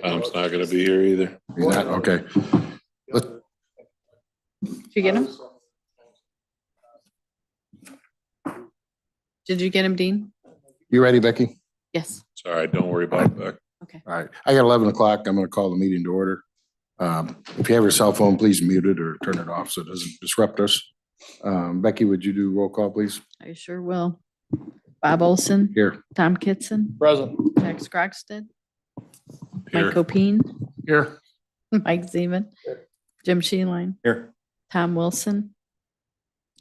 Tom's not gonna be here either. He's not, okay. Did you get him? Did you get him, Dean? You ready, Becky? Yes. Sorry, don't worry about it, Beck. Okay. All right, I got 11 o'clock. I'm gonna call the meeting to order. If you have your cell phone, please mute it or turn it off so it doesn't disrupt us. Becky, would you do roll call, please? I sure will. Bob Olson, Here. Tom Kitson, Present. Max Grogstad, Here. Mike Opine, Here. Mike Zeman, Jim Sheeline, Here. Tom Wilson,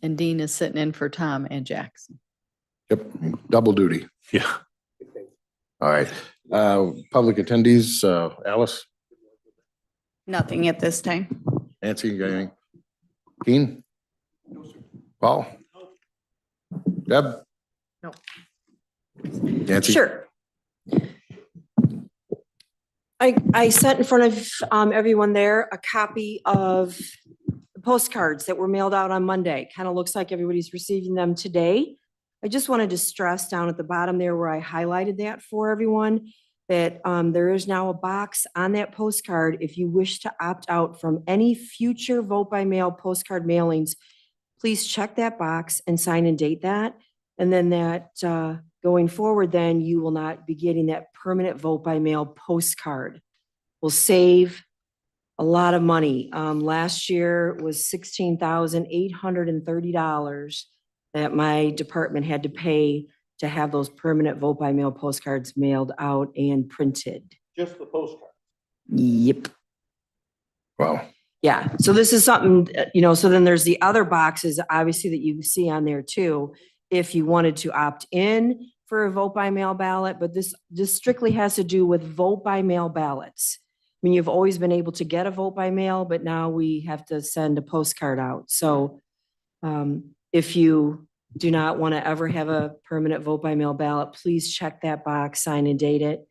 and Dean is sitting in for Tom and Jackson. Yep, double duty. Yeah. All right, public attendees, Alice, Nothing at this time. Nancy, you got anything? Keen? Paul? Deb? No. Nancy? Sure. I sent in front of everyone there a copy of the postcards that were mailed out on Monday. Kind of looks like everybody's receiving them today. I just wanted to stress down at the bottom there where I highlighted that for everyone, that there is now a box on that postcard if you wish to opt out from any future vote by mail postcard mailings. Please check that box and sign and date that. And then that going forward, then you will not be getting that permanent vote by mail postcard. Will save a lot of money. Last year was $16,830 that my department had to pay to have those permanent vote by mail postcards mailed out and printed. Just the postcard. Yep. Wow. Yeah, so this is something, so then there's the other boxes, obviously, that you see on there too, if you wanted to opt in for a vote by mail ballot, but this strictly has to do with vote by mail ballots. I mean, you've always been able to get a vote by mail, but now we have to send a postcard out. So if you do not want to ever have a permanent vote by mail ballot, please check that box, sign and date it.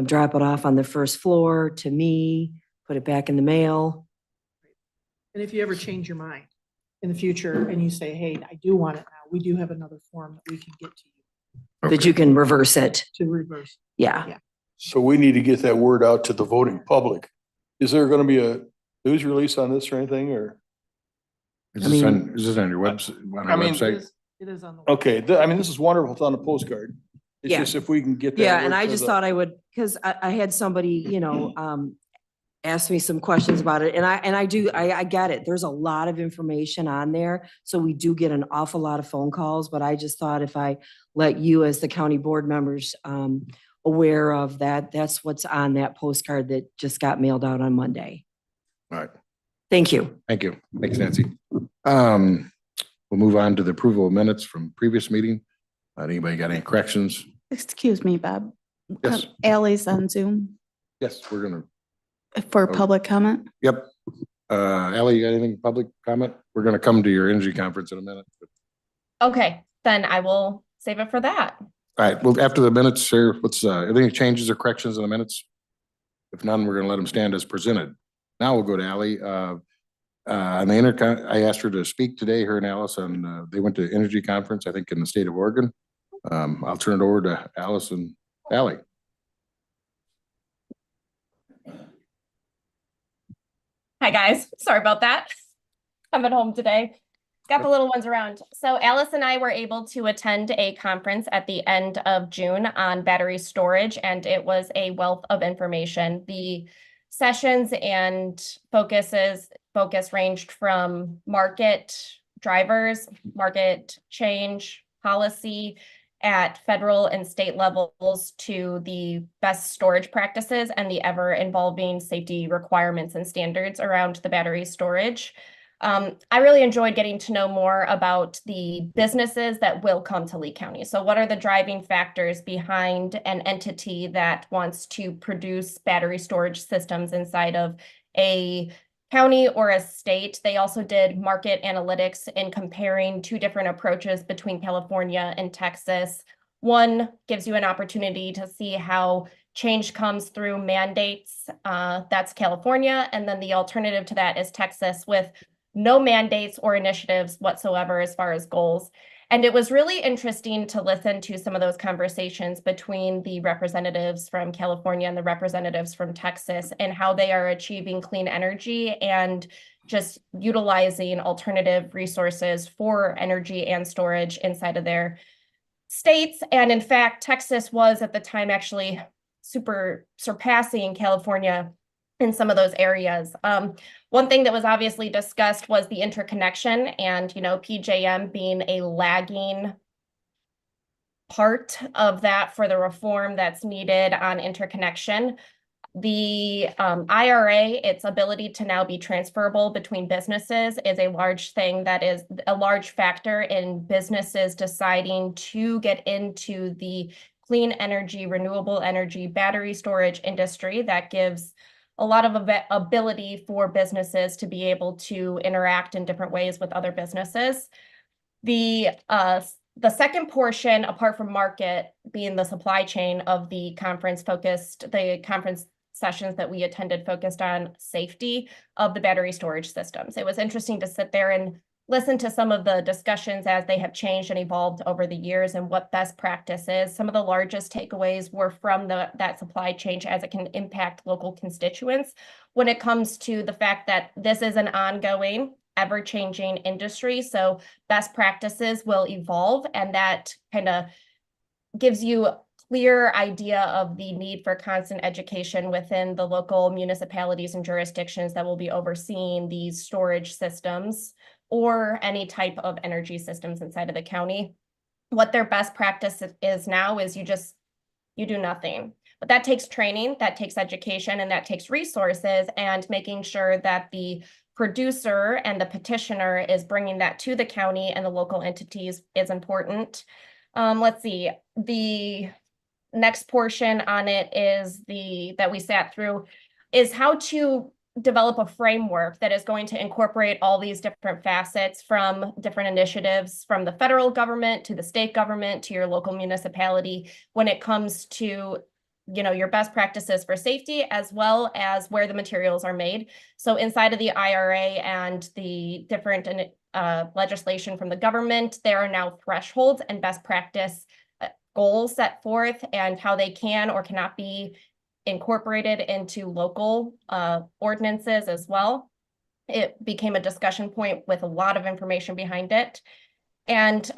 Drop it off on the first floor to me, put it back in the mail. And if you ever change your mind in the future and you say, hey, I do want it now, we do have another form that we can get to you That you can reverse it. to reverse. Yeah. So we need to get that word out to the voting public. Is there going to be a news release on this or anything, or? Is I this mean- on, is this on your website, on I our mean- website? It is on the. Okay, this is wonderful. It's on the postcard. It's Yeah. just if we can get that. Yeah, word and I to just the- thought I would, because I had somebody, ask me some questions about it, and I get it. There's a lot of information on there, so we do get an awful lot of phone calls, but I just thought if I let you as the county board members aware of that, that's what's on that postcard that just got mailed out on Monday. All right, Thank you. thank you. Thanks, Nancy. We'll move on to the approval of minutes from previous meeting. Anybody got any corrections? Excuse me, Bob. Yes. Ally's on Zoom Yes, we're gonna, for Oh. public comment. yep. Ally, you got anything public comment? We're gonna come to your energy conference in a minute. Okay, then I will save it for that. All right, well, after the minutes, sir, what's, are there any changes or corrections in the minutes? If none, we're gonna let them stand as presented. Now we'll go to Ally. On the I asked her to speak today, her and Alice, and they went to energy conference, I think, in the state of Oregon. I'll turn it over to Alice and Ally. Hi, guys. Sorry about that. I'm at home today. Got the little ones around. So Alice and I were able to attend a conference at the end of June on battery storage, and it was a wealth of information. The sessions and focus ranged from market drivers, market change, policy at federal and state levels, to the best storage practices and the ever-evolving safety requirements and standards around the battery storage. I really enjoyed getting to know more about the businesses that will come to Lee County. So what are the driving factors behind an entity that wants to produce battery storage systems inside of a county or a state? They also did market analytics in comparing two different approaches between California and Texas. One gives you an opportunity to see how change comes through mandates. That's California. And then the alternative to that is Texas, with no mandates or initiatives whatsoever as far as goals. And it was really interesting to listen to some of those conversations between the representatives from California and the representatives from Texas and how they are achieving clean energy and just utilizing alternative resources for energy and storage inside of their states. And in fact, Texas was at the time actually surpassing California in some of those areas. One thing that was obviously discussed was the interconnection and, PJM being a lagging part of that for the reform that's needed on interconnection. The IRA, its ability to now be transferable between businesses is a large thing that is a large factor in businesses deciding to get into the clean energy, renewable energy, battery storage industry. That gives a lot of ability for businesses to be able to interact in different ways with other businesses. The second portion, apart from market, being the supply chain of the conference sessions that we attended focused on safety of the battery storage systems. It was interesting to sit there and listen to some of the discussions as they have changed and evolved over the years and what best practice is. Some of the largest takeaways were from that supply chain as it can impact local constituents when it comes to the fact that this is an ongoing, ever-changing industry. So best practices will evolve, and that kind of gives you clear idea of the need for constant education within the local municipalities and jurisdictions that will be overseeing these storage systems or any type of energy systems inside of the county. What their best practice is now is you do nothing. But that takes training, that takes education, and that takes resources, and making sure that the producer and the petitioner is bringing that to the county and the local entities is important. Let's see, the next portion on it is that we sat through is how to develop a framework that is going to incorporate all these different facets from different initiatives from the federal government to the state government to your local municipality when it comes to your best practices for safety as well as where the materials are made. So inside of the IRA and the different legislation from the government, there are now thresholds and best practice goals set forth and how they can or cannot be incorporated into local ordinances as well. It became a discussion point with a lot of information behind it. And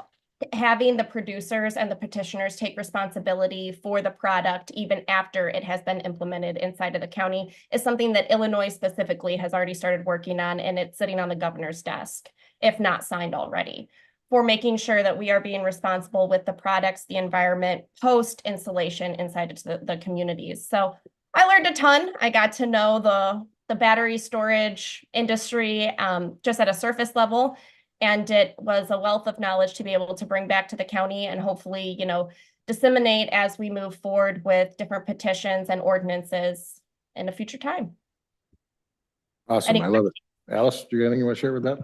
having the producers and the petitioners take responsibility for the product even after it has been implemented inside of the county is something that Illinois specifically has already started working on, and it's sitting on the governor's desk, if not signed already, for making sure that we are being responsible with the products, the environment, post-installation inside of the communities. So I learned a ton. I got to know the battery storage industry just at a surface level. And it was a wealth of knowledge to be able to bring back to the county and hopefully, disseminate as we move forward with different petitions and ordinances in a future time. Awesome. I love it. Alice, do you have anything you want to share with that?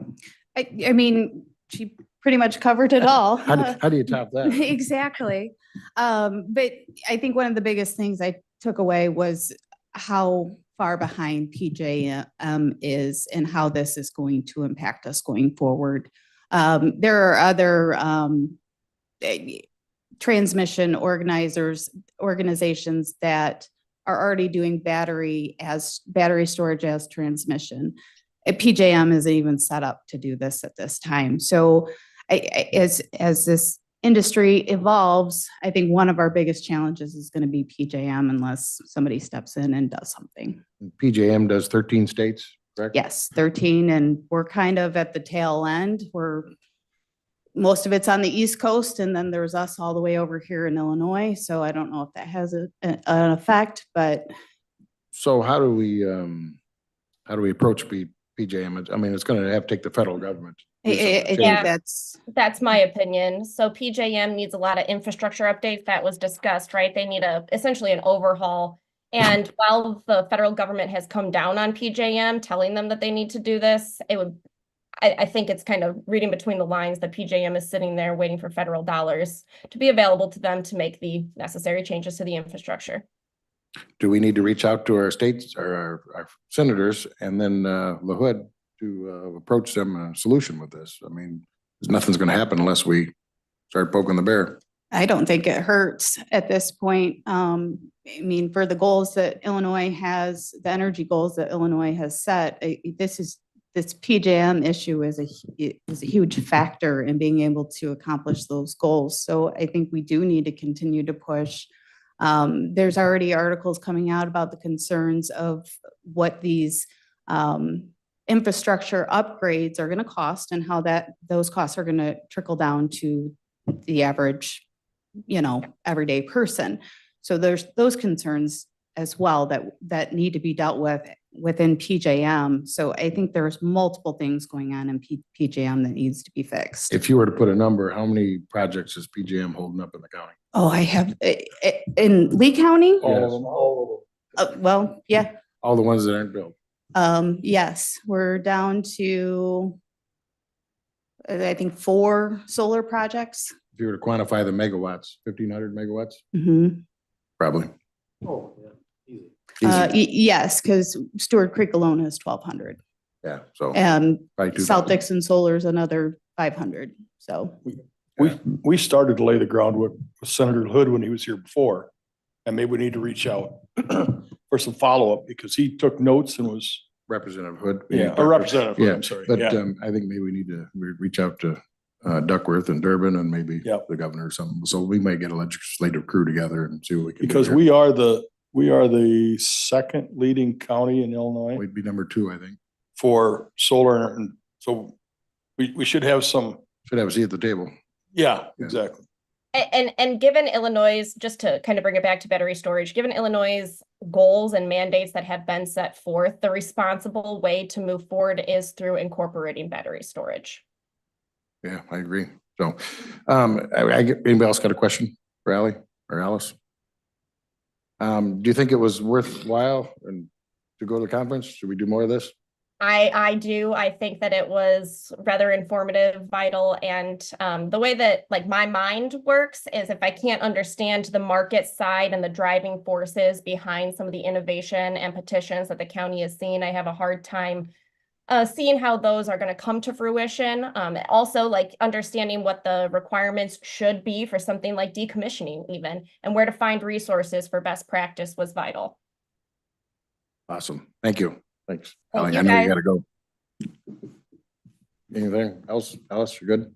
I mean, she pretty much covered it all. How do you top that? Exactly. But I think one of the biggest things I took away was how far behind PJM is and how this is going to impact us going forward. There are other transmission organizations that are already doing battery storage as transmission. PJM isn't even set up to do this at this time. So as this industry evolves, I think one of our biggest challenges is going to be PJM unless somebody steps in and does something. PJM does 13 states, correct? Yes, 13, and we're kind of at the tail end. Most of it's on the East Coast, and then there's us all the way over here in Illinois. So I don't know if that has an effect, but. So how do we approach PJM? I mean, it's going to have to take the federal government. I think Yeah. that's my opinion. So PJM needs a lot of infrastructure updates that was discussed, right? They need essentially an overhaul. And while the federal government has come down on PJM, telling them that they need to do this, I think it's kind of reading between the lines that PJM is sitting there waiting for federal dollars to be available to them to make the necessary changes to the infrastructure. Do we need to reach out to our states or our senators and then LaHood to approach them a solution with this? I mean, nothing's going to happen unless we start poking the bear. I don't think it hurts at this point. I mean, for the goals that Illinois has, the energy goals that Illinois has set, this PJM issue is a huge factor in being able to accomplish those goals. So I think we do need to continue to push. There's already articles coming out about the concerns of what these infrastructure upgrades are going to cost and how those costs are going to trickle down to the average, everyday person. So there's those concerns as well that need to be dealt with within PJM. So I think there's multiple things going on in PJM that needs to be fixed. If you were to put a number, how many projects is PJM holding up in the county? Oh, I have, in Lee County? All Well, yeah. All the ones that aren't built. Yes, we're down to, I think, 4 solar projects. If you were to quantify the megawatts, 1,500 megawatts, Mhm. probably. Oh, yeah, easy. Yes, because Stewart Creek alone is 1,200. Yeah, so. And probably 2,000. South Dixon Solar is another 500, so. We started to lay the groundwork with Senator Hood when he was here before. And maybe we need to reach out for some follow-up because he took notes and was, Representative Hood. or Representative Hood, Yeah, I'm sorry. but Yeah. I think maybe we need to reach out to Duckworth and Durbin and maybe Yep. the governor or something. So we might get a legislative crew together and see what we can do. Because there. we are the second leading county in Illinois We'd be number 2, I think. for solar. And so we should have some, Should have a seat at the table. yeah, Yeah. exactly. And given Illinois, just to kind of bring it back to battery storage, given Illinois' goals and mandates that have been set forth, the responsible way to move forward is through incorporating battery storage. Yeah, I agree. So, anybody else got a question for Ally or Alice? Do you think it was worthwhile to go to the conference? Should we do more of this? I do. I think that it was rather informative, vital, and the way that like my mind works is if I can't understand the market side and the driving forces behind some of the innovation and petitions that the county has seen, I have a hard time seeing how those are going to come to fruition. Also, like understanding what the requirements should be for something like decommissioning even, and where to find resources for best practice was vital. Awesome. Thank you. Thanks. Thank Ally, you, I know you guys. gotta go. Anything else? Alice, you're good?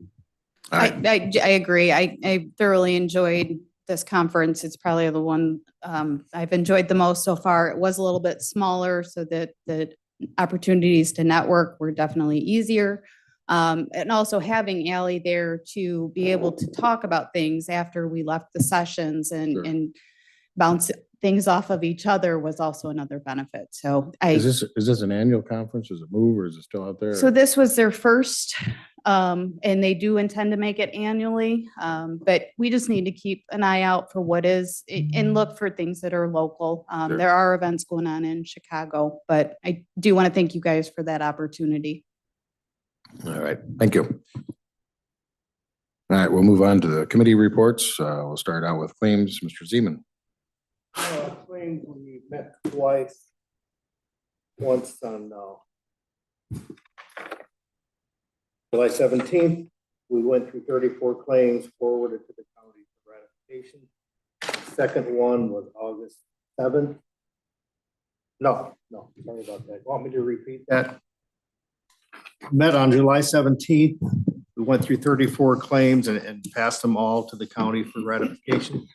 All right. I agree. I thoroughly enjoyed this conference. It's probably the one I've enjoyed the most so far. It was a little bit smaller, so that the opportunities to network were definitely easier. And also having Ally there to be able to talk about things after we left the sessions Sure. and bounce things off of each other was also another benefit. So Is this an annual conference? Is it move or is it still out there? So this was their first, and they do intend to make it annually. But we just need to keep an eye out for what is and look for things that are local. Sure. There are events going on in Chicago, but I do want to thank you guys for that opportunity. All right, thank you. All right, we'll move on to the committee reports. We'll start out with claims. Mr. Zeman. Claims, we met twice. Once on July 17th, we went through 34 claims forwarded to the county for ratification. Second one was August 7th. No, sorry about that. Want me to repeat that? Met on July 17th. We went through 34 claims and passed them all to the county for ratification.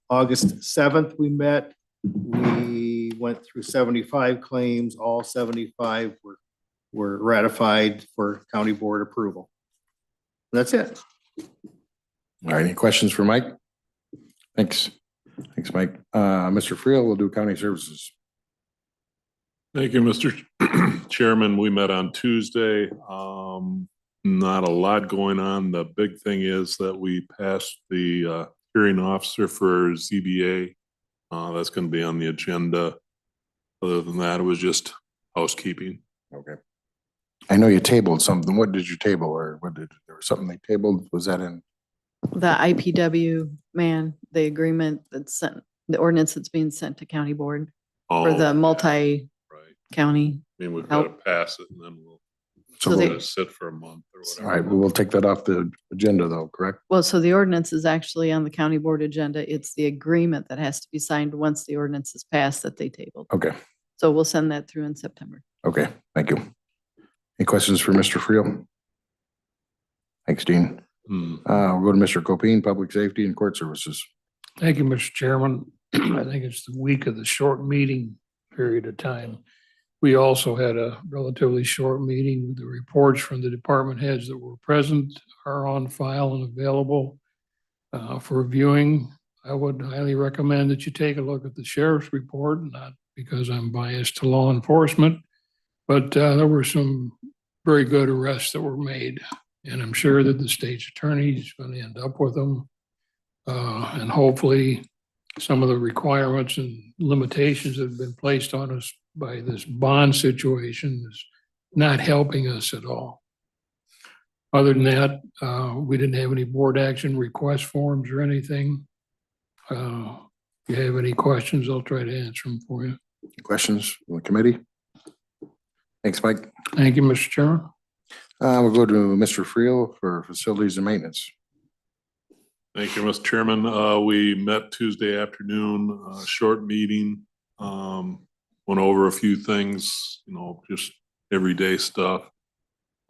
August 7th, we met. We went through 75 claims. All 75 were ratified for county board approval. That's it. All right, any questions for Mike? Thanks. Thanks, Mike. Mr. Friel will do county services. Thank you, Mr. Chairman. We met on Tuesday. Not a lot going on. The big thing is that we passed the hearing officer for ZBA. That's going to be on the agenda. Other than that, it was just housekeeping. Okay. I know you tabled something. What did you table or there was something they tabled? Was that in? The IPW, the agreement that's sent, the ordinance that's being sent to county board for Oh, the yeah, multi-county. right. I mean, we've got to pass it and then we'll So So we'll- they- Let it sit for a month or All whatever. right, we will take that off the agenda though, correct? Well, so the ordinance is actually on the county board agenda. It's the agreement that has to be signed once the ordinance is passed that they tabled. Okay, So we'll send that through in September. okay, thank you. Any questions for Mr. Friel? Thanks, Dean. Hmm. We'll go to Mr. Copine, Public Safety and Court Services. Thank you, Mr. Chairman. I think it's the week of the short meeting period of time. We also had a relatively short meeting. The reports from the department heads that were present are on file and available for viewing. I would highly recommend that you take a look at the sheriff's report, not because I'm biased to law enforcement, but there were some very good arrests that were made. And I'm sure that the state's attorney is going to end up with them. And hopefully some of the requirements and limitations that have been placed on us by this bond situation is not helping us at all. Other than that, we didn't have any board action request forms or anything. If you have any questions, I'll try to answer them for you. Questions from the committee? Thanks, Mike. Thank you, Mr. Chairman. We'll go to Mr. Friel for Facilities and Maintenance. Thank you, Mr. Chairman. We met Tuesday afternoon, short meeting. Went over a few things, just everyday stuff.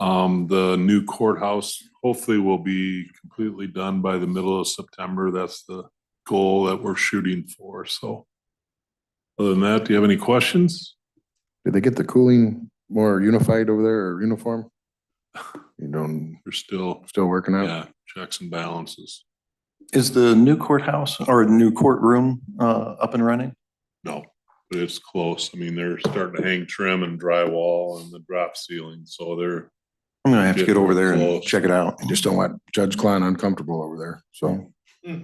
The new courthouse hopefully will be completely done by the middle of September. That's the goal that we're shooting for. So other than that, do you have any questions? Did they get the cooling more unified over there or uniform? We're still, Still working on it? yeah, checks and balances. Is the new courthouse or new courtroom up and running? No, but it's close. I mean, they're starting to hang trim and drywall and the drop ceiling. So they're, I'm gonna have to get over there and Close. check it out. I just don't want Judge Klein uncomfortable over there, so. yeah.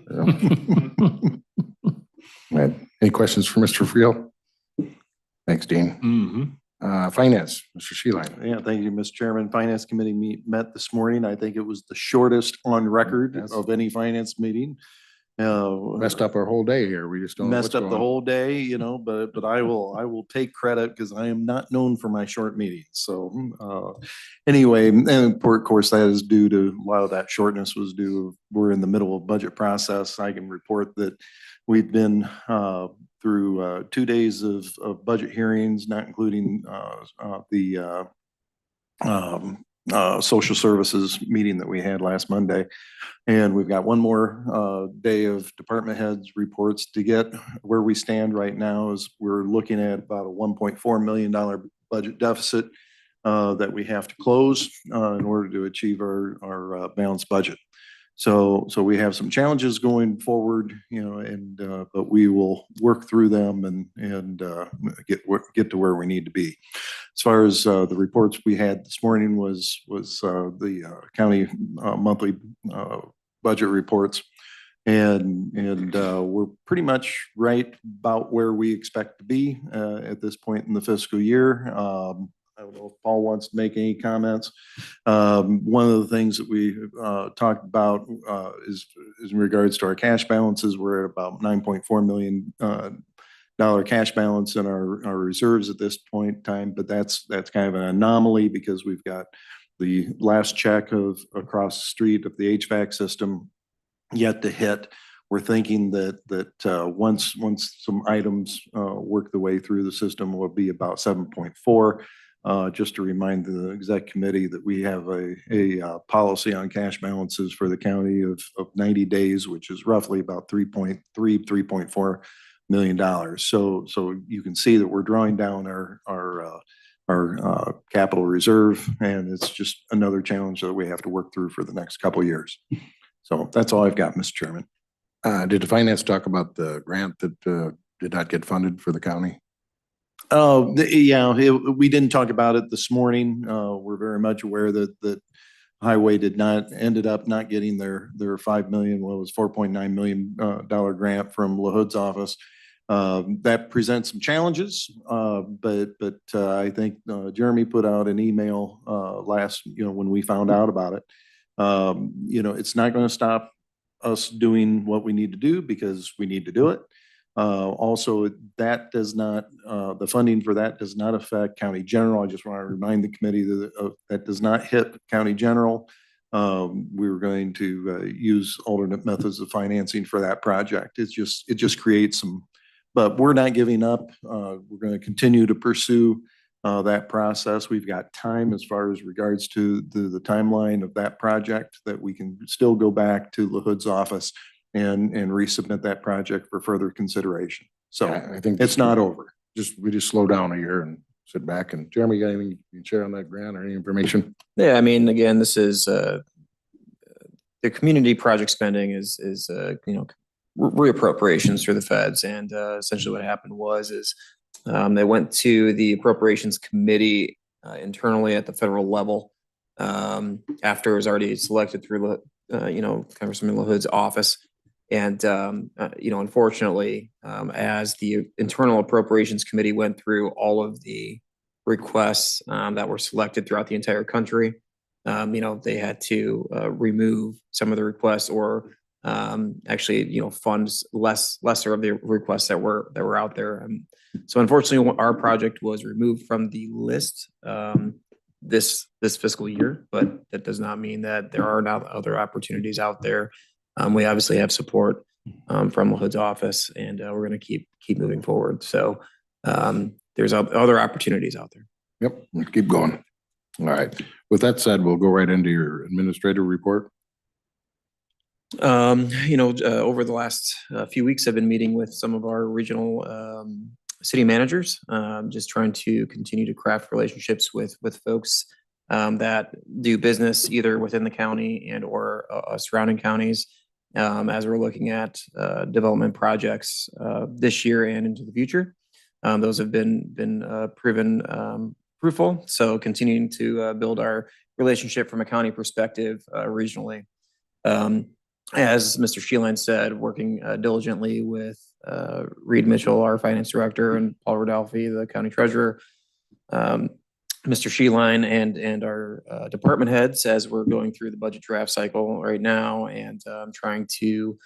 Right. Any questions for Mr. Friel? Thanks, Dean. Finance, Mr. Sheeline. Yeah, thank you, Mr. Chairman. Finance Committee met this morning. I think it was the shortest on record Yes. of any finance meeting. Messed up our whole day here. We just don't. know Messed what's up the going on. whole day, but I will take credit because I am not known for my short meetings. So anyway, and of course, that is due to, a lot of that shortness was due, we're in the middle of budget process. I can report that we've been through 2 days of budget hearings, not including the social services meeting that we had last Monday. And we've got one more day of department heads reports to get. Where we stand right now is we're looking at about a $1.4 million budget deficit that we have to close in order to achieve our balanced budget. So we have some challenges going forward, but we will work through them and get to where we need to be. As far as the reports we had this morning was the county monthly budget reports. And we're pretty much right about where we expect to be at this point in the fiscal year. I don't know if Paul wants to make any comments. One of the things that we talked about is in regards to our cash balances. We're at about $9.4 million cash balance in our reserves at this point in time, but that's kind of an anomaly because we've got the last check of across the street of the HVAC system yet to hit. We're thinking that once some items work the way through the system, will be about 7.4. Just to remind the exec committee that we have a policy on cash balances for the county of 90 days, which is roughly about $3.4 million. So you can see that we're drawing down our capital reserve, and it's just another challenge that we have to work through for the next couple of years. So that's all I've got, Mr. Chairman. Did the finance talk about the grant that did not get funded for the county? We didn't talk about it this morning. We're very much aware that Highway ended up not getting their $5 million, what was $4.9 million grant from LaHood's office. That presents some challenges, but I think Jeremy put out an email when we found out about it. It's not going to stop us doing what we need to do because we need to do it. Also, that does not, the funding for that does not affect county general. I just want to remind the committee that that does not hit county general. We're going to use alternate methods of financing for that project. It just creates some, but we're not giving up. We're going to continue to pursue that process. We've got time as far as regards to the timeline of that project, that we can still go back to LaHood's office and resubmit that project for further consideration. So I think it's not over. we just slow down a year and sit back. And Jeremy, you got anything you can share on that grant or any information? Yeah, I mean, again, this is the community project spending is reappropriations through the feds, and essentially what happened was they went to the appropriations committee internally at the federal level after it was already selected through Congressman LaHood's office. And, unfortunately, as the internal appropriations committee went through all of the requests that were selected throughout the entire country, they had to remove some of the requests or actually, fund lesser of the requests that were out there. So unfortunately, our project was removed from the list this fiscal year, but that does not mean that there are not other opportunities out there. We obviously have support from LaHood's office, and we're going to keep moving forward. So there's other opportunities out there. Yep, let's keep going. All right. With that said, we'll go right into your administrative report. Over the last few weeks, I've been meeting with some of our regional city managers, just trying to continue to craft relationships with folks that do business either within the county and or surrounding counties, as we're looking at development projects this year and into the future. Those have been proven fruitful. So continuing to build our relationship from a county perspective regionally. As Mr. Sheeline said, working diligently with Reed Mitchell, our finance director, and Paul Rodolphe, the county treasurer, Mr. Sheeline and our department heads as we're going through the budget draft cycle right now, and trying to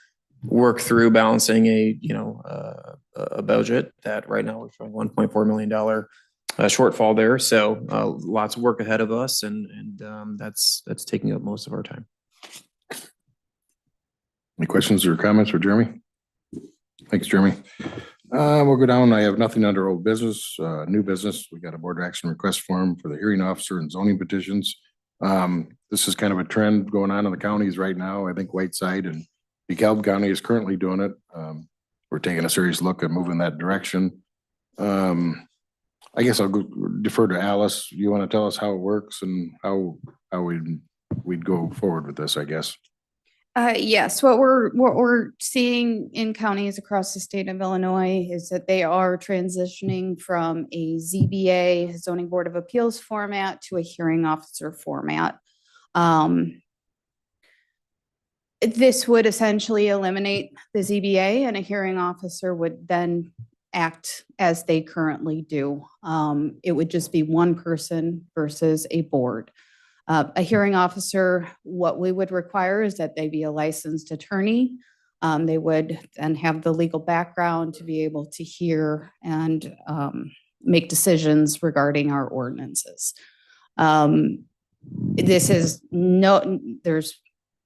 work through balancing a budget that right now we're showing $1.4 million shortfall there. So lots of work ahead of us, and that's taking up most of our time. Any questions or comments for Jeremy? Thanks, Jeremy. We'll go down. I have nothing under old business, new business. We got a board action request form for the hearing officer and zoning petitions. This is kind of a trend going on in the counties right now. I think Whiteside and DeKalb County is currently doing it. We're taking a serious look at moving that direction. I guess I'll defer to Alice. You want to tell us how it works and how we'd go forward with this, I guess. Yes, what we're seeing in counties across the state of Illinois is that they are transitioning from a ZBA, zoning board of appeals format, to a hearing officer format. This would essentially eliminate the ZBA, and a hearing officer would then act as they currently do. It would just be one person versus a board. A hearing officer, what we would require is that they be a licensed attorney. They would then have the legal background to be able to hear and make decisions regarding our ordinances. I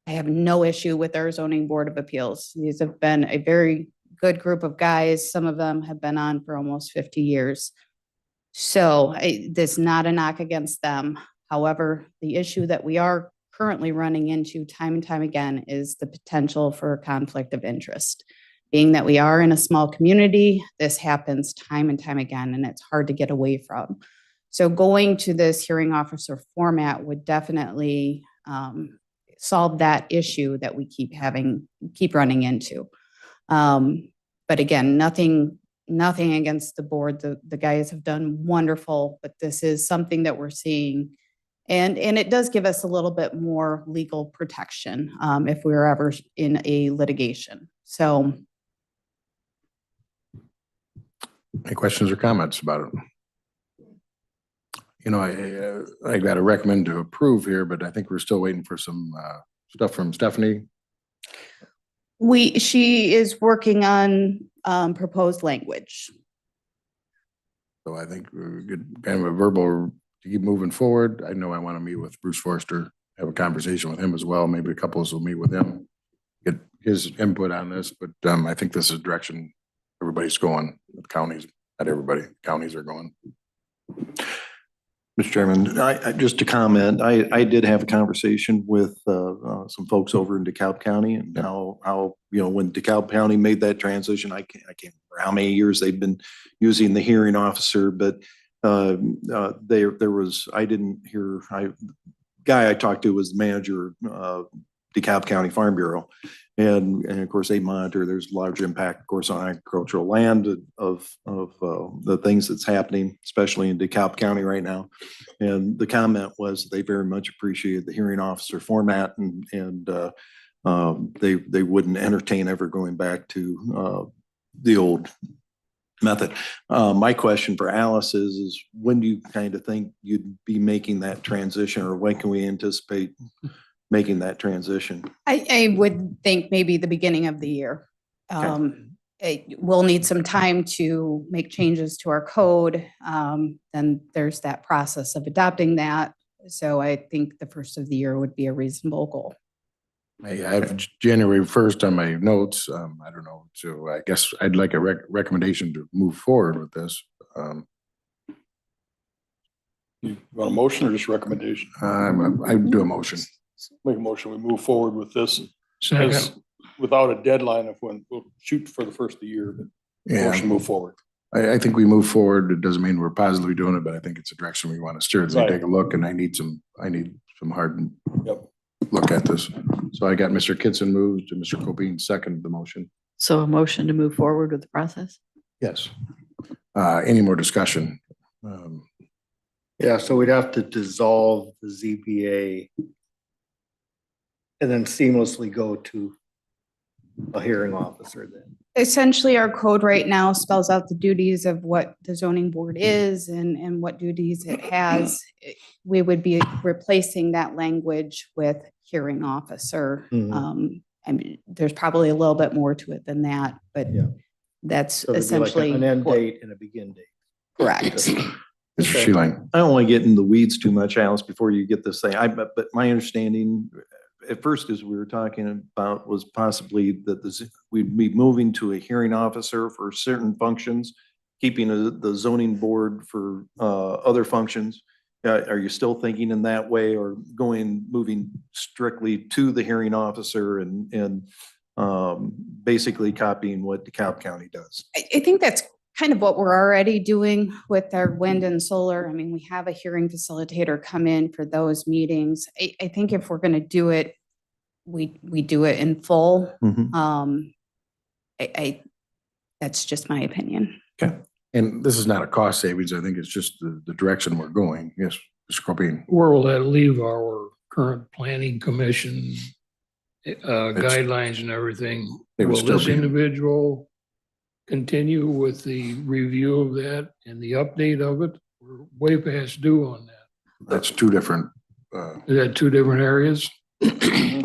have no issue with our zoning board of appeals. These have been a very good group of guys. Some of them have been on for almost 50 years. So this is not a knock against them. However, the issue that we are currently running into time and time again is the potential for a conflict of interest. Being that we are in a small community, this happens time and time again, and it's hard to get away from. So going to this hearing officer format would definitely solve that issue that we keep running into. But again, nothing against the board. The guys have done wonderful, but this is something that we're seeing. And it does give us a little bit more legal protection if we're ever in a litigation. So. Any questions or comments about it? I got to recommend to approve here, but I think we're still waiting for some stuff from Stephanie. She is working on proposed language. So I think we're good, kind of a verbal to keep moving forward. I know I want to meet with Bruce Forster, have a conversation with him as well. Maybe a couple of us will meet with him, get his input on this, but I think this is the direction everybody's going, the counties, not everybody, counties are going. Mr. Chairman, just to comment, I did have a conversation with some folks over in DeKalb County and how, when DeKalb County made that transition, I can't remember how many years they've been using the hearing officer, but there was, I didn't hear, guy I talked to was the manager of DeKalb County Farm Bureau. And of course, they monitor, there's large impact, of course, on agricultural land of the things that's happening, especially in DeKalb County right now. And the comment was they very much appreciated the hearing officer format and they wouldn't entertain ever going back to the old method. My question for Alice is when do you kind of think you'd be making that transition, or when can we anticipate making that transition? I would think maybe the beginning of the year. We'll need some time to make changes to our code. Then there's that process of adopting that. So I think the first of the year would be a reasonable goal. I have January 1st on my notes. I don't know. So I guess I'd like a recommendation to move forward with this. You want a motion or just recommendation? I do a motion. Make a motion, we move forward with this Second. as, without a deadline of when we'll shoot for the first of the year, but Yeah, motion move forward. I think we move forward. It doesn't mean we're positively doing it, but I think it's a direction we want to steer. So Right. take a look, and I need some hard Yep. look at this. So I got Mr. Kitson moved and Mr. Copine seconded the motion. So a motion to move forward with the process? Yes. Any more discussion? Yeah, so we'd have to dissolve the ZBA and then seamlessly go to a hearing officer then. Essentially, our code right now spells out the duties of what the zoning board is and what duties it has. We would be replacing that language with hearing officer. Mhm. I mean, there's probably a little bit more to it than that, but Yeah. that's So there'd be like essentially an end what- date and a begin date. correct. Mr. Sheeling. I don't want to get in the weeds too much, Alice, before you get this thing. But my understanding at first, as we were talking about, was possibly that we'd be moving to a hearing officer for certain functions, keeping the zoning board for other functions. Are you still thinking in that way, or moving strictly to the hearing officer and basically copying what DeKalb County does? I think that's kind of what we're already doing with our wind and solar. I mean, we have a hearing facilitator come in for those meetings. I think if we're gonna do it, we do it in full. Mhm. That's just my opinion. And this is not a cost savings. I think it's just the direction we're going. Yes, Mr. Copine. Where will that leave our current planning commission guidelines and everything? They would Will still this be- individual continue with the review of that and the update of it? We're way past due on that. That's two different, Is that two different areas?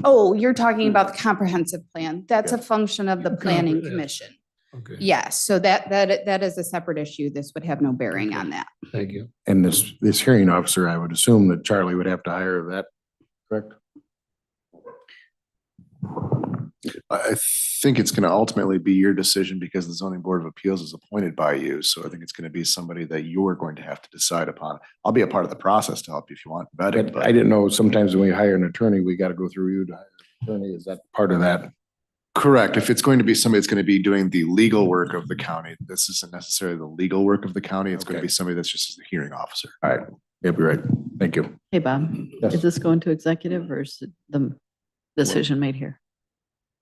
Oh, you're talking about the comprehensive plan. That's a function of the The planning compre- yeah. commission. Okay, Yes, so that is a separate issue. This would have no bearing on that. thank you. and this hearing officer, I would assume that Charlie would have to hire that, correct? I think it's going to ultimately be your decision because the zoning board of appeals is appointed by you. So I think it's going to be somebody that you're going to have to decide upon. I'll be a part of the process to help you if you want vetting, But I but didn't know sometimes when we hire an attorney, we got to go through you to hire an attorney. Is that part of that? correct. If it's going to be somebody that's going to be doing the legal work of the county, this isn't necessarily the legal work of the county. It's going to Okay. be somebody that's just the hearing officer. All right. Yep, you're right. Thank you. Hey, Bob, Yes. is this going to executive or is it the decision made here?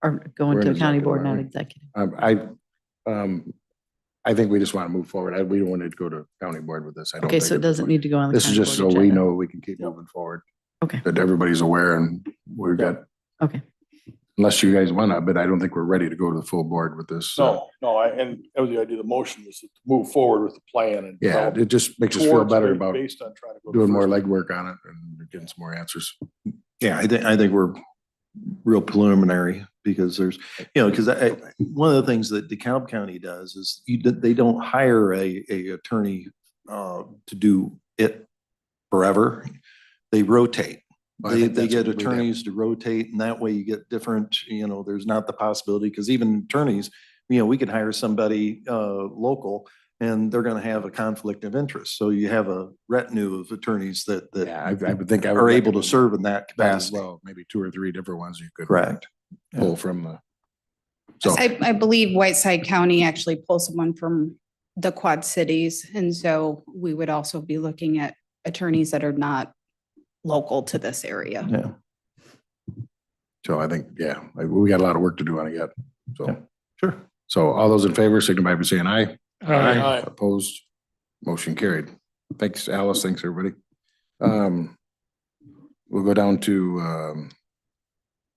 Or going We're to in a county executive, board, not aren't executive? I think we just want to move forward. We don't want to go to county board with this. I don't Okay, think so it at this doesn't point. need to go on the This is county just so board we agenda. know we can keep moving forward. Okay, That everybody's aware and we've got, okay. unless you guys want to, but I don't think we're ready to go to the full board with this. No, and that was the idea. The motion was to move forward with the plan and. Yeah, develop it just makes us feel towards better it about Based on trying to go. doing more first. legwork on it and getting some more answers. Yeah, I think we're real preliminary because there's, because one of the things that DeKalb County does is they don't hire a attorney to do it forever. They rotate. I They think that's get what we do. attorneys to rotate and that way you get different, there's not the possibility, because even attorneys, we could hire somebody local and they're gonna have a conflict of interest. So you have a retinue of attorneys that Yeah, I would think I would are able to recommend serve in that that as capacity. well. Maybe 2 or 3 different ones you could Correct. pull from the. So, I believe Whiteside County actually pulls someone from the Quad Cities. And so we would also be looking at attorneys that are not local to this area. Yeah. so I think, yeah, we got a lot of work to do on it yet. Yeah. So, Sure. so all those in favor signify by saying aye. Aye. Opposed, motion carried. Thanks, Alice. Thanks, everybody. We'll go down to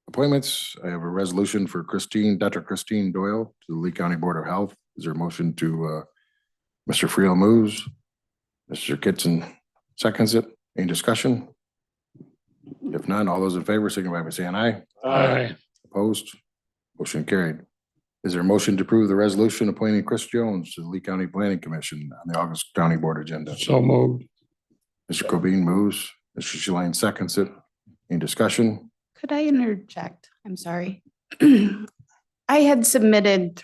appointments. I have a resolution for Dr. Christine Doyle to the Lee County Board of Health. Is there a motion to, Mr. Friel moves, Mr. Kitson seconds it. Any discussion? If none, all those in favor signify by saying aye. Aye. Opposed, motion carried. Is there a motion to approve the resolution appointing Chris Jones to the Lee County Planning Commission on the August County Board agenda? So moved. Mr. Cobain moves, Mr. Shaline seconds it. Any discussion? Could I interject? I'm sorry. I had submitted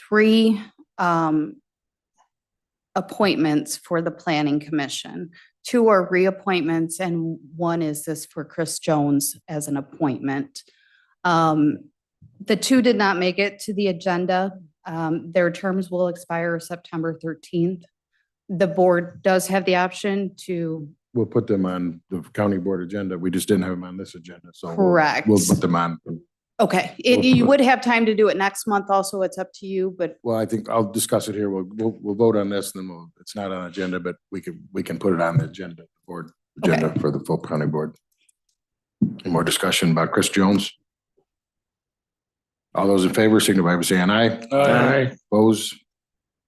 3 appointments for the Planning Commission. 2 are reappointments and 1 is this for Chris Jones as an appointment. The 2 did not make it to the agenda. Their terms will expire September 13th. The board does have the option to, We'll put them on the county board agenda. We just didn't have them on this agenda, so. Correct. We'll put them on. okay, We'll you put- would have time to do it next month also. It's up to you, but Well, I think I'll discuss it here. We'll vote on this and then it's not on agenda, but we can put it on the agenda, board agenda for the full county board. Any more discussion about Chris Jones? All those in favor signify by saying aye. Aye. Opposed?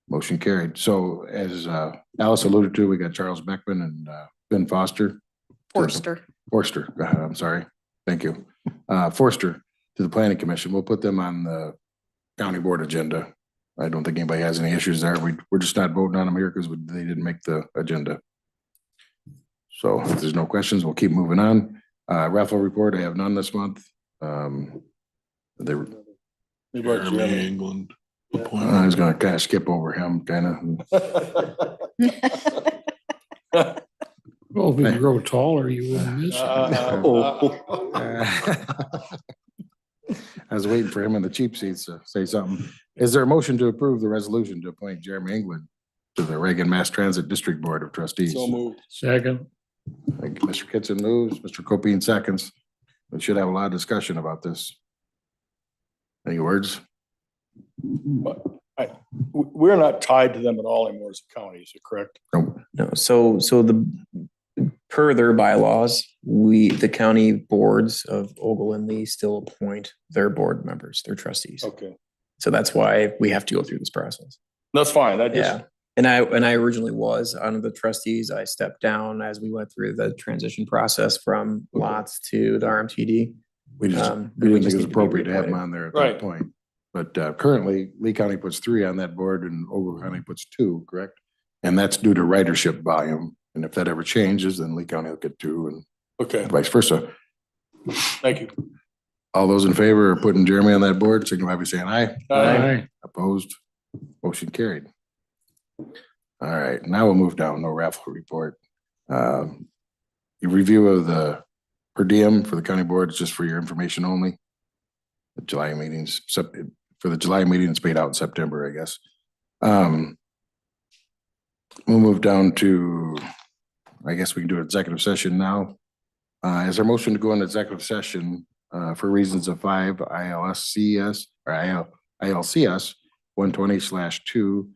Motion carried. So as Alice alluded to, we got Charles Beckman and Ben Forster. Forster. Forster, I'm sorry. Thank you. Forster to the Planning Commission. We'll put them on the county board agenda. I don't think anybody has any issues there. We're just not voting on them here because they didn't make the agenda. So if there's no questions, we'll keep moving on. Raffle report, I have none this month. They were, Jeremy England I appointment. was gonna kind of skip over him, kind of. Well, if you grow taller, you wouldn't miss it. I was waiting for him in the cheap seats to say something. Is there a motion to approve the resolution to appoint Jeremy England to the Reagan Mass Transit District Board of Trustees? So moved. Second. Thank you. Mr. Kitson moves, Mr. Copine seconds. We should have a lot of discussion about this. Any words? We're not tied to them at all anymore as a county, is it correct? Nope. No, so per their bylaws, the county boards of Ogle and Lee still appoint their board members, their trustees. Okay, So that's why we have to go through this process. that's fine. That just, Yeah. And I originally was on the trustees. I stepped down as we went through the transition process from lots to the RMTD. We just, Um, we we didn't think just it was need to be appropriate to have him reappointed. on there at Right. that point. But currently, Lee County puts 3 on that board and Ogle County puts 2, correct? And that's due to ridership volume. And if that ever changes, then Lee County will get 2 and okay, vice versa. thank you. All those in favor of putting Jeremy on that board, signify by saying aye. Aye. Opposed? Motion carried. All right, now we'll move down, no raffle report. Your review of the per diem for the county board is just for your information only. The July meetings, for the July meeting, it's paid out in September, I guess. We'll move down to, I guess we can do executive session now. Is there a motion to go into executive session for reasons of 5 ILCS or ILCS 120/2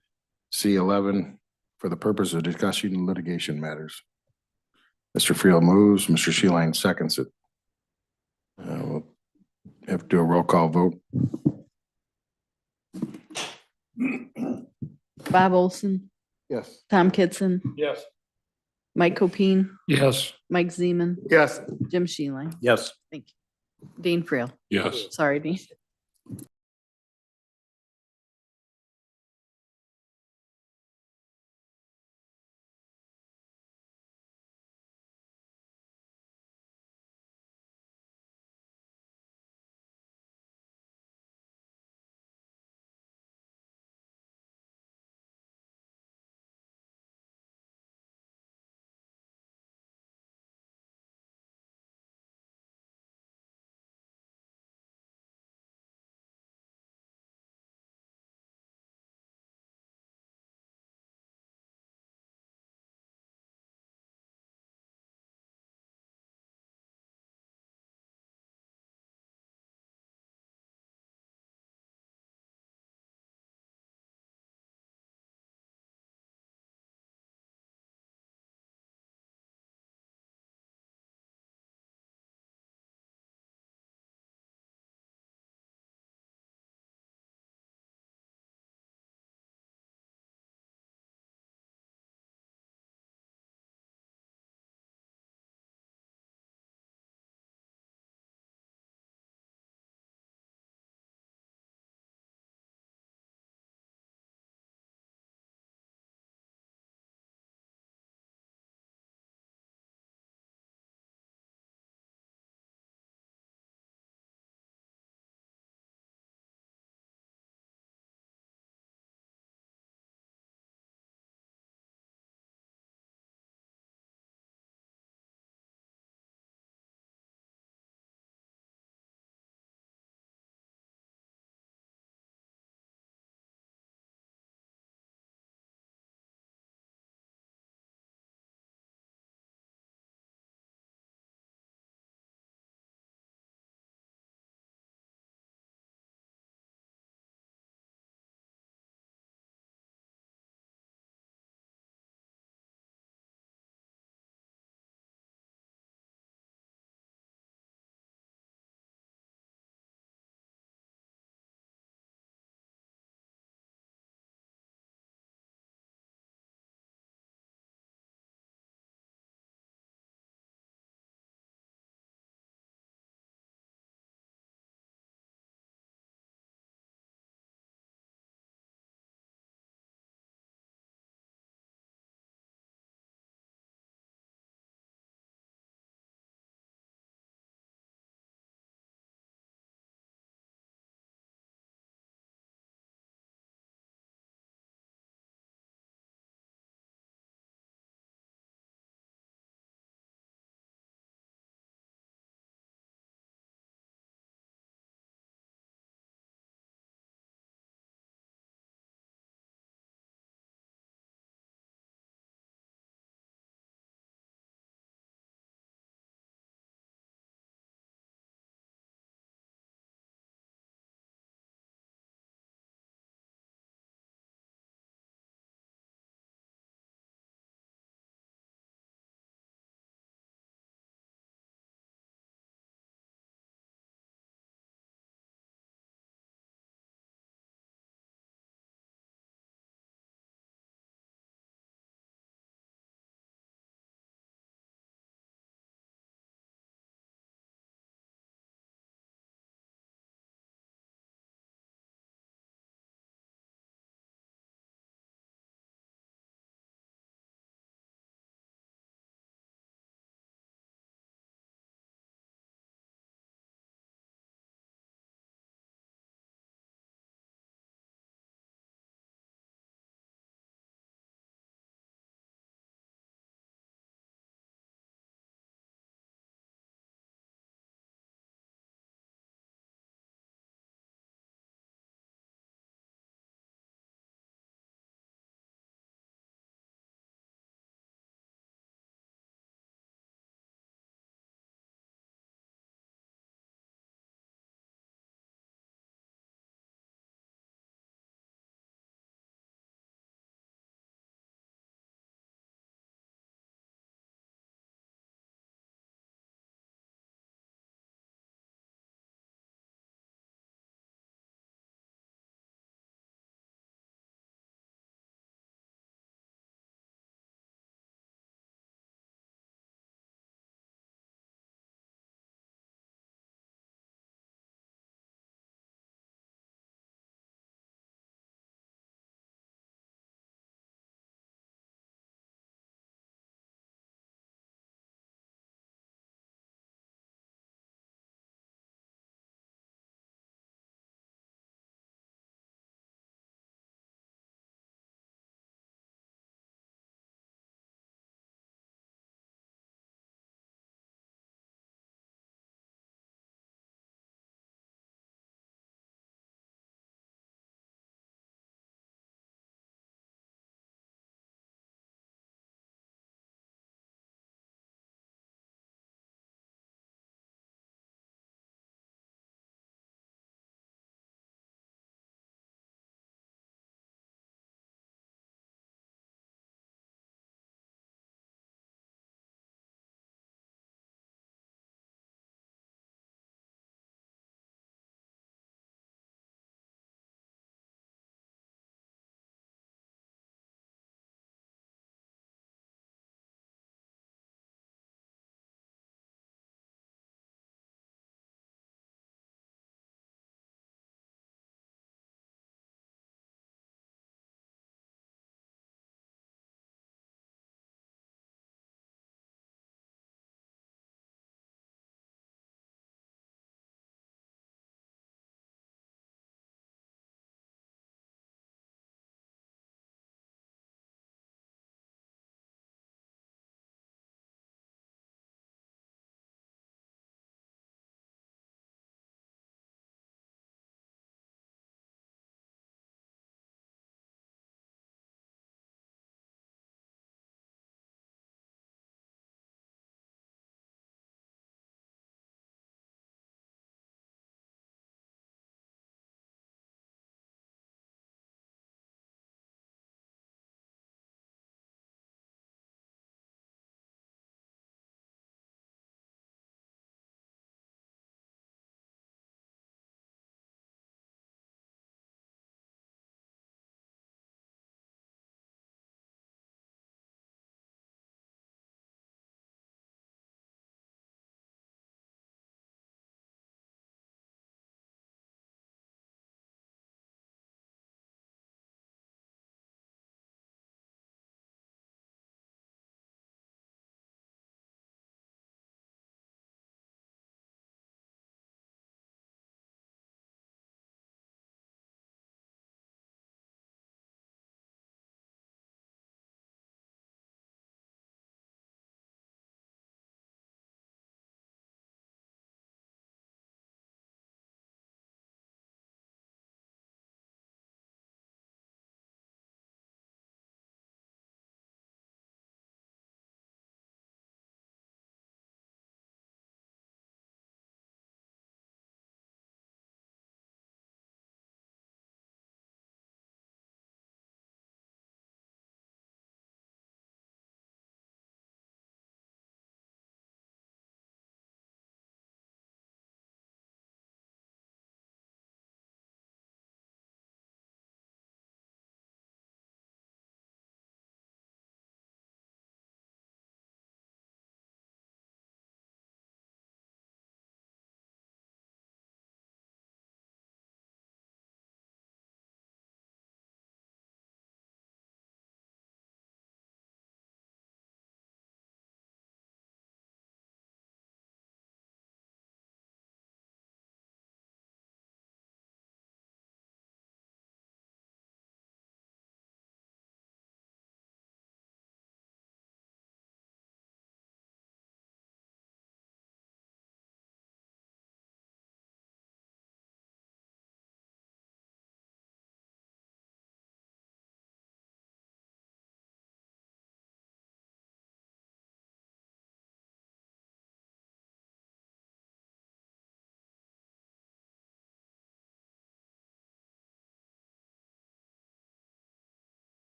C11 for the purpose of discussing litigation matters? Mr. Friel moves, Mr. Sheeline seconds it. We'll have to do a roll call vote. Bob Olson, Yes. Tom Kitson, Yes. Mike Copine, Yes. Mike Zeman, Yes. Jim Sheeling. Yes. Thank you. Dean Friel. Yes. Sorry, Dean.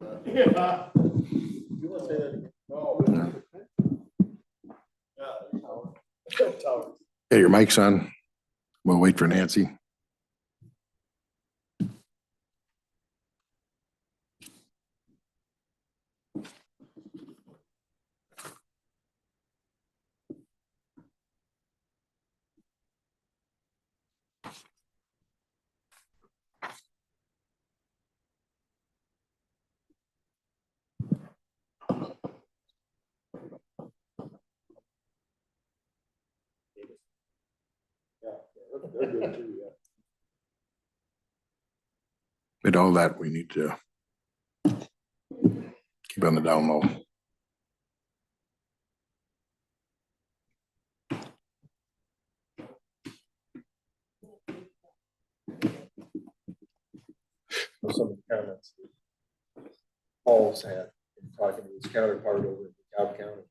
Hey, your mic's on. We'll wait for Nancy. With all that, we need to keep on the down low. Some of the comments that Paul's had in talking to his counterpart over in Cobb County.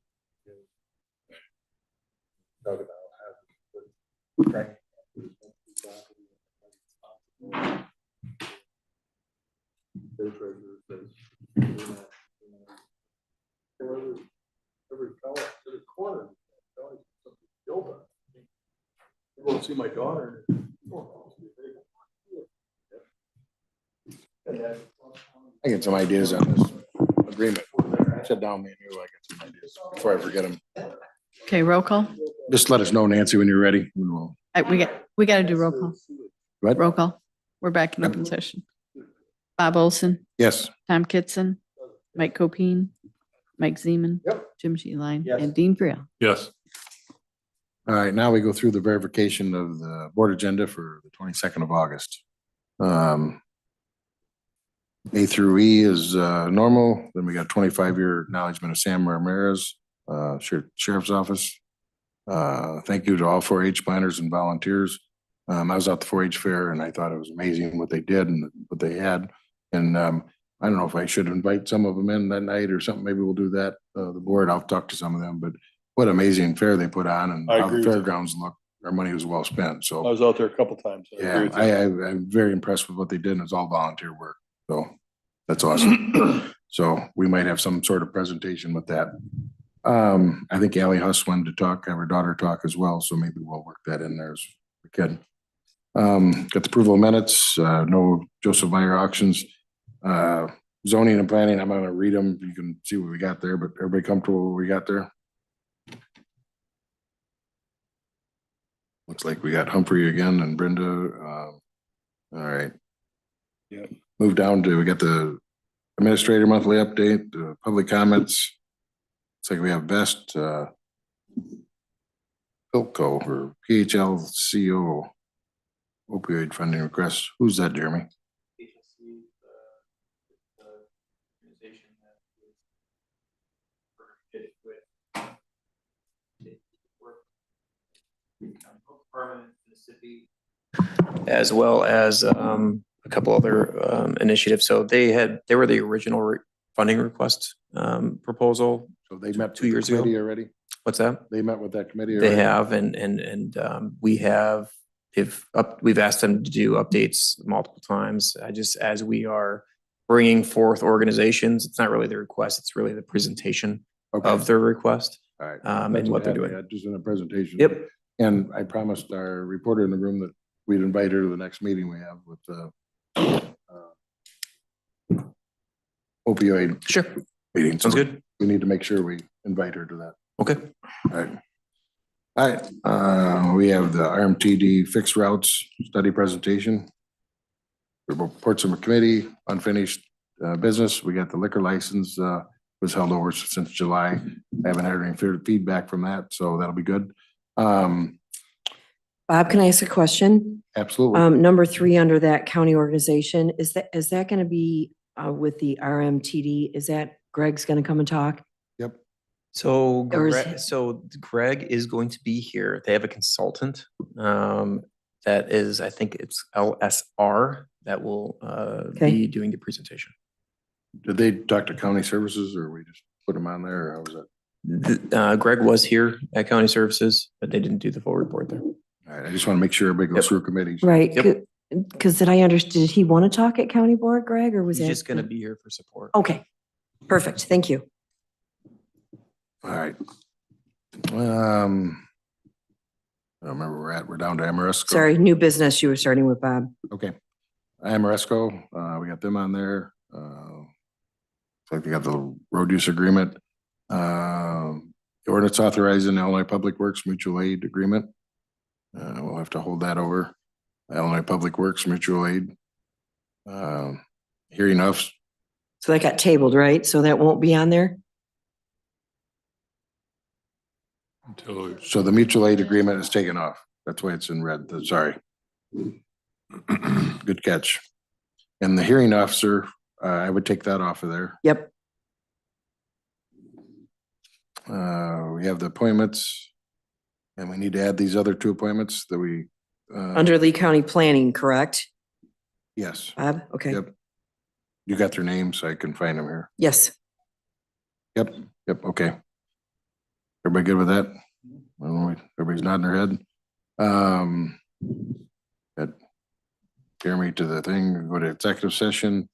Talk about how trying their treasurer says every fellow to the corner build up. You won't see my daughter. I get some ideas on this agreement. Sit down, me and you, I got some ideas before I forget them. Okay, roll call. Just let us know, Nancy, when you're ready. and we'll- We got to do roll call. What? Roll call. We're back in open session. Bob Olson, Yes. Tom Kitson, Mike Copine, Mike Zeman. Yep. Jim Sheeline, Yes. and Dean Friel. Yes. All right, now we go through the verification of the board agenda for the 22nd of August. A through E is normal. Then we got 25-year acknowledgement of Sam Ramirez, Sheriff's Office. Thank you to all 4-H planners and volunteers. I was at the 4-H fair and I thought it was amazing what they did and what they had. And I don't know if I should invite some of them in that night or something. Maybe we'll do that. The board, I'll talk to some of them, but what amazing fair they put on and I how the agree with you. fairgrounds look. Our money was well spent. I So was out there a couple times. I agree yeah, with you. I'm very impressed with what they did and it's all volunteer work. So that's awesome. So we might have some sort of presentation with that. I think Ally Huss wanted to talk, have her daughter talk as well, so maybe we'll work that in there as we can. Got the approval of minutes, no Joseph Meyer auctions. Zoning and planning, I'm gonna read them. You can see what we got there, but everybody comfortable with what we got there? Looks like we got Humphrey again and Brenda. All right. Yeah. Move down to, we got the administrator monthly update, public comments. It's like we have best Pilco or PHLCO opioid funding request. Who's that, Jeremy? As well as a couple other initiatives. So they were the original funding request proposal. So they met 2 years ago. committee already? What's that? They met with that committee They already? have, and we've asked them to do updates multiple times. Just as we are bringing forth organizations, it's not really the request, it's really the presentation Okay. of their request. All right. and That's what they're happened. doing. Yeah, just in a presentation. Yep. And I promised our reporter in the room that we'd invite her to the next meeting we have with opioid Sure. meeting. Sounds So good. We need to make sure we invite her to that. Okay. All right. All right, we have the RMTD fixed routes study presentation. Reports from a committee, unfinished business. We got the liquor license was held over since July. I haven't had any feedback from that, so that'll be good. Bob, can I ask a question? Absolutely. Number 3 under that county organization, is that going to be with the RMTD? Is that Greg's going to come and talk? Yep. So, Or is Greg is going to be here. They have a consultant that is, I think it's LSR that will be doing the presentation. Did they talk to county services or we just put them on there or how was that? Greg was here at County Services, but they didn't do the full report there. All right, I just want to make sure everybody goes through committees. Right. Yep. Because did I understand, did he want to talk at county board, Greg, or was He's that? just gonna be here for support. Okay, perfect. Thank you. All right. I don't remember where we're at. We're down to Amoresco. Sorry, new business you were starting with, Bob. Okay. Amoresco, we got them on there. Looks like we got the road use agreement. The ordinance authorizing Illinois Public Works Mutual Aid Agreement. We'll have to hold that over. Illinois Public Works Mutual Aid. Hearing officer. So that got tabled, right? So that won't be on there? Until, So the mutual aid agreement is taken off. That's why it's in red. Sorry. Good catch. And the hearing officer, I would take that off of there. Yep. We have the appointments. And we need to add these other two appointments that we. Under Lee County Planning, correct? Yes. Bob? Okay. Yep. You got their names, so I can find them here. Yes. Yep, okay. Everybody good with that? Everybody's nodding their head. That Jeremy to the thing, go to executive session.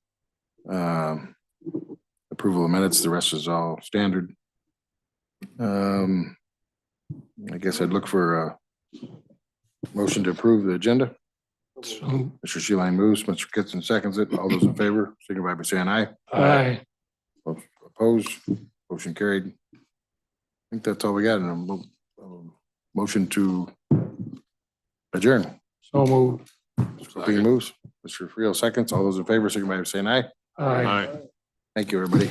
Approval of minutes, the rest is all standard. I guess I'd look for a motion to approve the agenda. So, Mr. Sheeline moves, Mr. Kitson seconds it. All those in favor, signify by saying aye. aye. Opposed, motion carried. I think that's all we got. And a motion to adjourn. So moved. Mr. Bean moves, Mr. Friel seconds. All those in favor, signify by saying aye. Aye. aye. Thank you, everybody.